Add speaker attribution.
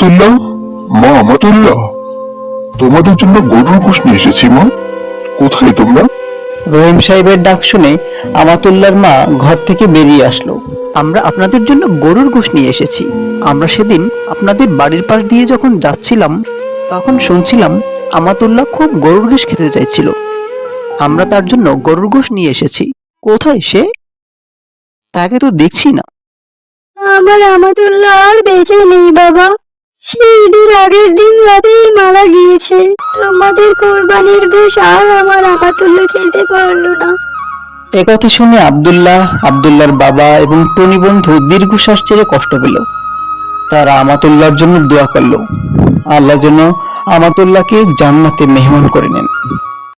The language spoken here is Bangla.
Speaker 1: আমাতুল্লাহ, মা আমাতুল্লাহ, তোমাদের জন্য গরুর গোশ নিয়ে এসেছি মা। কোথায় তোমরা?
Speaker 2: রহিম সাহেবের ডাক শুনে আমাতুল্লাহর মা ঘর থেকে বেরিয়ে আসলো। আমরা আপনাদের জন্য গরুর গোশ নিয়ে এসেছি। আমরা সেদিন আপনাদের বাড়ির পাশ দিয়ে যখন যাচ্ছিলাম তখন শুনছিলাম আমাতুল্লাহ খুব গরুর গোশ খেতে চাইছিল। আমরা তার জন্য গরুর গোশ নিয়ে এসেছি। কোথায় সে? তাকে তো দেখছি না।
Speaker 3: আমার আমাতুল্লাহ আর বেঁচে নেই বাবা। সে ঈদের আগের দিন রাতেই মারা গিয়েছে। তোমাদের কোরবানির গোশ আর আমার আমাতুল্লাহ খেতে পারলো না।
Speaker 2: একথা শুনে আব্দুল্লাহর বাবা এবং টনি বন্ধু দীর্ঘশ্বাস ছেড়ে কষ্ট পেল। তারা আমাতুল্লাহর জন্য দোয়া করলো, আল্লাহ যেন আমাতুল্লাহকে জান্নাতে মেহমান করে নেন।